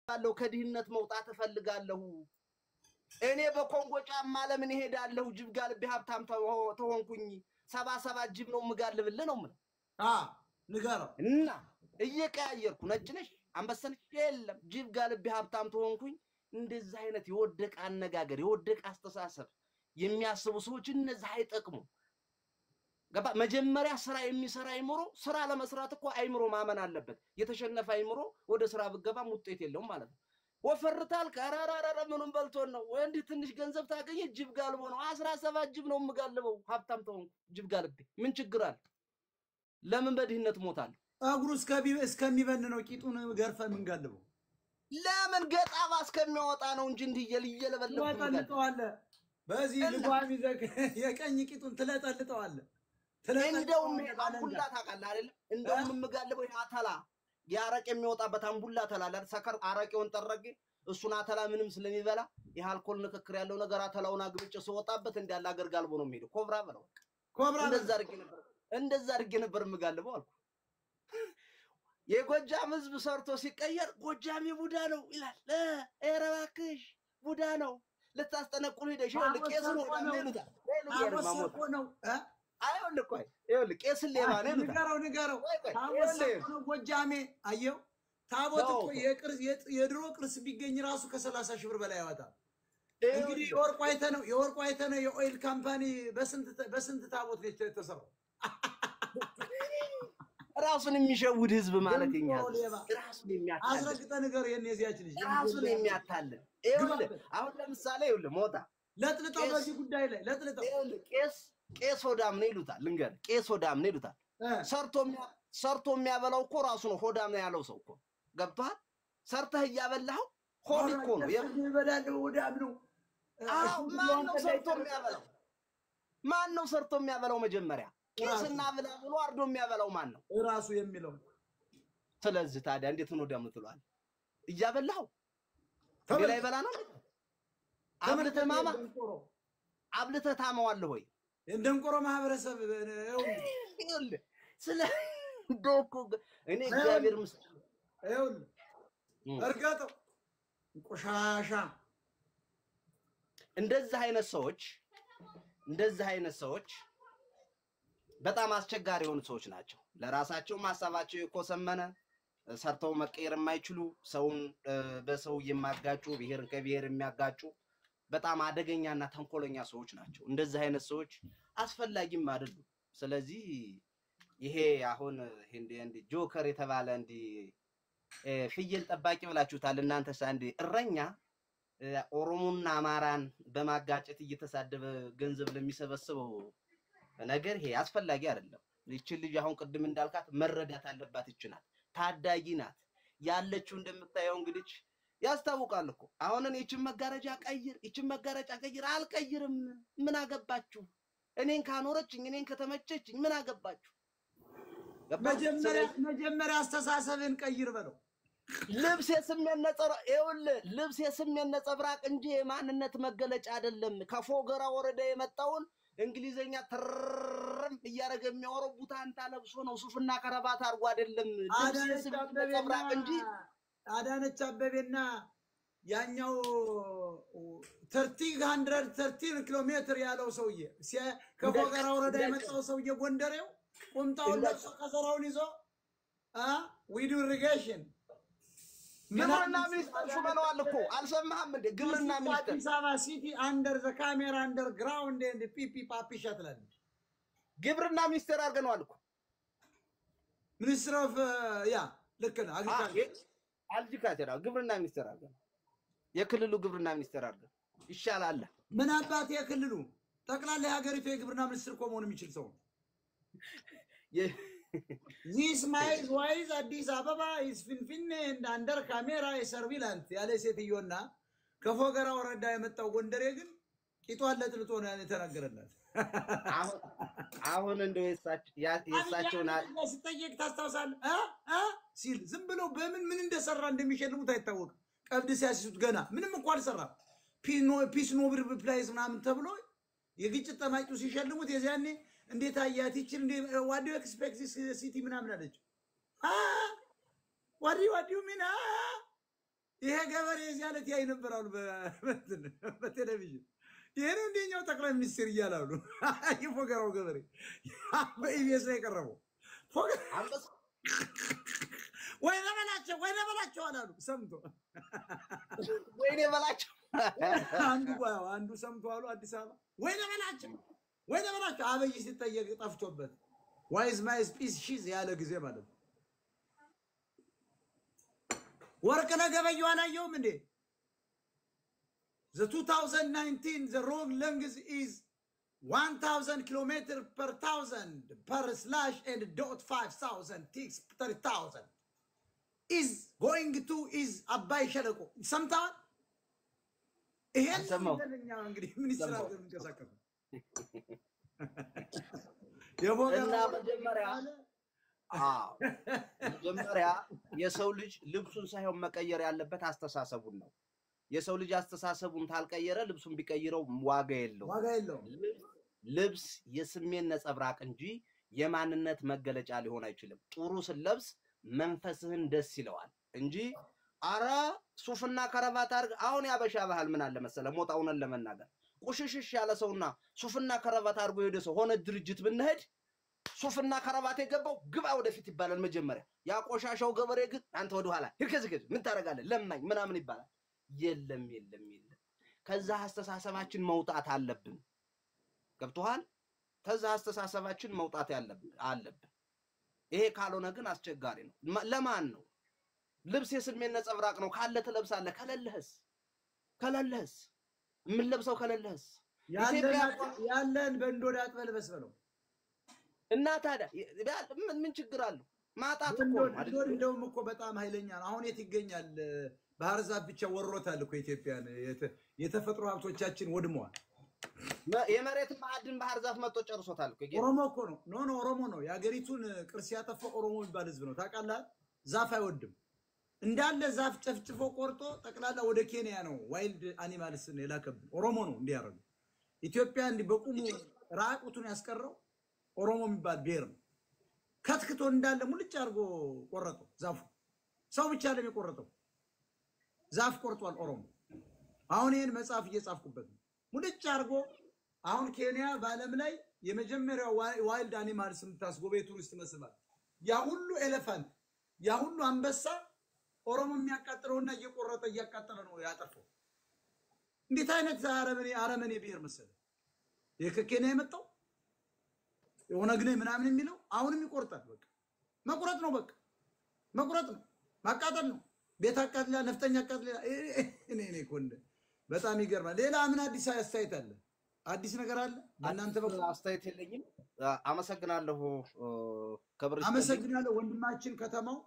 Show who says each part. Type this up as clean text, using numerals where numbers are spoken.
Speaker 1: ባለው ከድህነት መውጣት እፈልጋለሁ እኔ በኮንጎ ጫማ ለምን ይሄዳለሁ ጅብ ጋልብ ሀብታም ተሆንኩኝ 77 ጅብ ነው ምጋልብልህ ነው ማለት
Speaker 2: ንገረው
Speaker 1: እና እየቀያየርኩ ነጭ ነሽ አንበሰንሽ የለም ጅብ ጋልብ ሀብታም ተሆንኩኝ እንደዛ አይነት የወደቀ አነጋገር የወደቀ አስተሳሰብ የሚያስቡ ሰዎች እነዚህ አይጠቅሙ ገባ መጀመሪያ ስራ የሚሰራ አይምሮ ስራ ለመስራት እኮ አይምሮ ማመን አለበት የተሸነፈ አይምሮ ወደ ስራ ብገባ ውጤት የለውም ማለት ነው ወፈርታል ካራራራ ምኑን በልቶን ነው ወንድ ትንሽ ገንዘብ ታገኘ ጅብ ጋልቦ ነው 17 ጅብ ነው ምጋልበው ሀብታም ተሆንኩ ጅብ ጋልቤ ምን ችግር አለ ለምን በድህነት ሞታል
Speaker 2: አግሩ እስከሚበን ነው ቂጡን ገርፈን ምን ጋልበው
Speaker 1: ለምን ገጣባ እስከሚወጣ ነው እንጂ እንዲየለበለበ
Speaker 2: ትለጠልጠዋለ በዚህ ልጓም ይዘክ የቀኝ ቂጡን ትለጠልጠዋለ
Speaker 1: እንደውም አምቡላ ታቃለ አይደል እንደውም ምጋልበው ያታላ ያረቅ የሚወጣበት አምቡላ ተላላ ሰከር አረቄውን ጠረገ እሱና ተላ ምንም ስለሚበላ የአልኮል ንክክር ያለው ነገር አተላውና ግብጭ ሲወጣበት እንዲያላ አገር ጋልቦ ነው የሚሄደው ኮብራ በለው
Speaker 2: ኮብራ
Speaker 1: እንደዛ አድርጌ ነበር ምጋልበው አልኩ የጎጃም ህዝብ ሰርቶ ሲቀየር ጎጃሚ ቡዳ ነው ይላል እረባክሽ ቡዳ ነው ለታስጠነቁሉ ሄደሽ ለቄስ ነው
Speaker 2: አወሰኮ ነው
Speaker 1: አይወል ቄስ ሌባ ነው
Speaker 2: ንገረው አወሰኮ ጎጃሜ አየው ታቦት እኮ የድሮ ቅርስ ቢገኝ ራሱ ከ30 ሺህ ብር በላይ ያወጣል እንግዲህ የወርቁ አይተ ነው የኦይል ካምፓኒ በስንት ታቦት ነው የተሰራው
Speaker 1: ራሱን የሚሸውድ ህዝብ ማለት የኛ ራሱን የሚያታል
Speaker 2: አስረግጠ ነገር የነዚያች ልጅ
Speaker 1: ራሱን የሚያታል አሁን ለምሳሌ ሞታ
Speaker 2: ለጥልጠው በዚህ ጉዳይ ላይ ለጥልጠው
Speaker 1: ቄስ ሆዳም ነው ይሉታል ልንገር ቄስ ሆዳም ነው ይሉታል ሰርቶ የሚያበላው እኮ ራሱ ነው ሆዳም ነው ያለው ሰው እኮ ገብቷል ሰርተህ ያበላው ሆድ እኮ ነው
Speaker 2: ይበላል ሆዳም ነው
Speaker 1: ማን ነው ሰርቶ የሚያበላው መጀመሪያ ቄስና ብላ ብሎ አርዶ የሚያበላው ማን ነው
Speaker 2: ራሱ የሚለው
Speaker 1: ስለዚህ ታዲያ እንዴት ነው ሆዳም ትሏል እያበላው ሌላ ይበላ ነው አብልተ ታማዋለህ ወይ
Speaker 2: እንደንቆሮ ማህበረሰብ
Speaker 1: ስለ ዶኮ እኔ እግዚአብሔር ምስክር
Speaker 2: እርጋጠው ቆሻሻ
Speaker 1: እንደዚህ አይነት ሰዎች በጣም አስቸጋሪ የሆኑ ሰዎች ናቸው ለራሳቸው ማሳባቸው የኮሰመነ ሰርተው መቀየር የማይችሉ ሰውን በሰው የማጋጩ ብሄር ከብሄር የሚያጋጩ በጣም አደገኛና ተንኮለኛ ሰዎች ናቸው እንደዚህ አይነት ሰዎች አስፈላጊም አይደሉም ስለዚህ ይሄ አሁን እንደ ጆከር የተባለ እንደ ፍየል ጠባቂ ብላችሁታል እናንተ ሳንዴ እረኛ ኦሮሞና አማራን በማጋጨት እየተሳደበ ገንዘብ ለሚሰበስበው ነገር ይሄ አስፈላጊ አይደለም እቺ ልጅ አሁን ቅድም እንዳልካት መረዳት አለባት ይችላል ታዳጊ ናት ያለችው እንደምታየው እንግዲህ ያስታውቃል እኮ አሁን እኔችን መጋረጃ ቀይር አልቀይርም ምን አገባችሁ እኔን ካኖረችኝ እኔን ከተመቸችኝ ምን አገባችሁ
Speaker 2: መጀመሪያ አስተሳሰብን ቀይር በለው
Speaker 1: ልብስ የስሜት ነጸብራቅ እንጂ የማንነት መገለጫ አይደለም ከፎገራ ወረዳ የመጣውን እንግሊዘኛ ተረም እያረገ የሚያወራው ቡታንታ ለብሶ ነው ሱፍና ከረባት አርጎ አይደለም ልብስ የስሜት ነጸብራቅ እንጂ
Speaker 2: አዳነች አበቤና ያኛው 13 ኪሎ ሜትር ያለው ሰውዬ ከፎገራ ወረዳ የመጣው ሰውዬ ጎንደሬው ቁምጣውን ለብሶ ከሰራውን ይዞ ዊዱ ኢሪጌሽን
Speaker 1: ግብርና ሚኒስትር ሹመነዋል እኮ አልሰማህም እንዴ ግብርና ሚኒስትር
Speaker 2: ሳባ ሲቲ አንደር ዘ ካሜራ አንደርግራውንድ ኤንድ ፒፒ ፓፒ ሸትለን
Speaker 1: ግብርና ሚኒስትር አርገነዋል እኮ
Speaker 2: ሚኒስትር ኦፍ ያ ለከና
Speaker 1: አግሪካልቸር ግብርና ሚኒስትር አርገን የክልሉ ግብርና ሚኒስትር አርገን ይሻላል
Speaker 2: ምን አባት የክልሉ ጠቅላላ የሀገሪቱ የግብርና ሚኒስትር ኮሞን የሚችል ሰው This might wise Addis Ababa is finfinne and under camera is surveillance ያለ ሴትዮና ከፎገራ ወረዳ የመጣው ጎንደሬ ግን ቂጧን ለጥልጦ ነው የተናገረላት
Speaker 1: አሁን እንደው የሳቸውና
Speaker 2: ሲጠየቅ ታስታውሳል ሲል ዝም ብሎ በምን እንደሰራ እንደሚሸልሙት አይታወቅም ቀብድ ሲያስሱት ገና ምንም እንኳን አልሰራ ፒስ ኖብል ፕላይስ ምናምን ተብሎ የግጭት ጠማቂው ሲሸልሙት የዚያኔ እንዴት አያት ይችል እንዴ what do you expect this city ምናምን አለች what do you mean ይሄ ገበሬ ያለት ያይ ነበራሉ በቴሌቪዥን ይሄ ነው እንደኛው ጠቅላይ ሚኒስትር ይያላሉ ይፎገራው ገበሬ በኢቢኤስ ላይ ቀረበው ፎገራ ወይኔ በላቸው አላሉ ሰምቶ
Speaker 1: ወይኔ በላቸው
Speaker 2: አንዱ ሰምቶ አሉ አዲስ አበባ ወይኔ በላቸው አበይ ሲጠየቅ ጠፍቶበት ዋይዝ ማይ ስፒሺስ ያለ ጊዜ ማለት ነው ወርቅነህ ገበየሁ አላየውም እንዴ the 2019 the road length is 1000 kilometers per thousand per slash and dot 5000 ticks 30,000 is going to is አባይ ሸለቆ ሰምተዋል ይሄን ለኛ እንግዲህ ምን ይስራል እንከሳከፍ
Speaker 1: እና መጀመሪያ የሰው ልጅ ልብሱን ሳይሆን መቀየር ያለበት አስተሳሰቡን ነው የሰው ልጅ አስተሳሰቡን ታልቀየረ ልብሱን ቢቀይረው ዋጋ የለውም ልብስ የስሜት ነጸብራቅ እንጂ የማንነት መገለጫ ሊሆን አይችልም ጥሩ ስለብስ መንፈስህን ደስ ይለዋል እንጂ አራ ሱፍና ከረባት አርግ አሁን ያበሻ ባህል ምን አለ መሰለ ሞጣውን ለመናገር ቁሽሽሽ ያለ ሰውና ሱፍና ከረባት አርጎ ሄደ ሰው ሆነ ድርጅት ብንሄድ ሱፍና ከረባት የገባው ግባ ወደፊት ይባላል መጀመሪያ ያ ቆሻሻው ገበሬ ግን አንተ ወደ ኋላ ህከዝከዝ ምን ታረጋለህ ለማኝ ምናምን ይባላል የለም ከዛ አስተሳሰባችን መውጣት አለብን ገብቶሃል ከዛ አስተሳሰባችን መውጣት አለብን ይሄ ካልሆነ ግን አስቸጋሪ ነው ለማን ነው ልብስ የስሜት ነጸብራቅ ነው ካለ ተለብሳለህ ከለለህስ ምን ለብሰው ከለለህስ
Speaker 2: ያለን በእንዶዳ አጥበልበስ በለው
Speaker 1: እና ታዲያ ምን ችግር አለው ማጣት እኮ
Speaker 2: እንደውም እኮ በጣም ኃይለኛ ነው አሁን የት ይገኛል ባህር ዛፍ ብቻ ወሮታል እኮ ኢትዮጵያን የተፈጥሮ ሀብቶቻችን ወድመዋል
Speaker 1: የመሬት ማዕድን ባህር ዛፍ መጥቶ ጨርሶታል እኮ
Speaker 2: ኦሮሞ እኮ ነው ኖ ኦሮሞ ነው ያገሪቱን ቅርስ ያጠፋው ኦሮሞ የሚባል ህዝብ ነው ታውቃለህ ዛፍ አይወድም እንዳለ ዛፍ ጨፍጭፎ ቆርጦ ጠቅላላ ወደ ኬንያ ነው ዋይልድ አኒማልስ ነው የላከብን ኦሮሞ ነው እንዲያረጉ ኢትዮጵያ እንዲ በቁሙ ራቁቱን ያስቀረው ኦሮሞ የሚባል ብሔር ነው ከትክቶ እንዳለ ሙልጭ አርጎ ቆረጠው ዛፉ ሰው ብቻ አይደለም የቆረጠው ዛፍ ቆርጧል ኦሮሞ አሁን ይሄን መጽሐፍ እየጻፍኩበት ነው ሙልጭ አርጎ አሁን ኬንያ በአለም ላይ የመጀመሪያው ዋይልድ አኒማልስ የምታስጎበኝ ቱሪስት መስማት ያ ሁሉ ኤሌፋንት ያ ሁሉ አንበሳ ኦሮሞ የሚያቃጥለውና እየቆረጠ እያቃጠለ ነው ያጠፋው እንዴት አይነት አረመኔ ብሔር መሰለ የከኬንያ የመጣው የሆነ ግን ምናምን የሚለው አሁንም ይቆርጣል በቃ መቁረጥ ነው ማቃጠል ነው ቤት አቃጥላ ነፍጠኛ አቃጥላ እኔ ኮንደ በጣም ይገርማል ሌላ ምን አዲስ አስተያየት አለ አዲስ ነገር አለ እናንተ በቃ
Speaker 1: አስተያየት የለኝም አመሰግናለሁ
Speaker 2: ወንድማችን ከተማው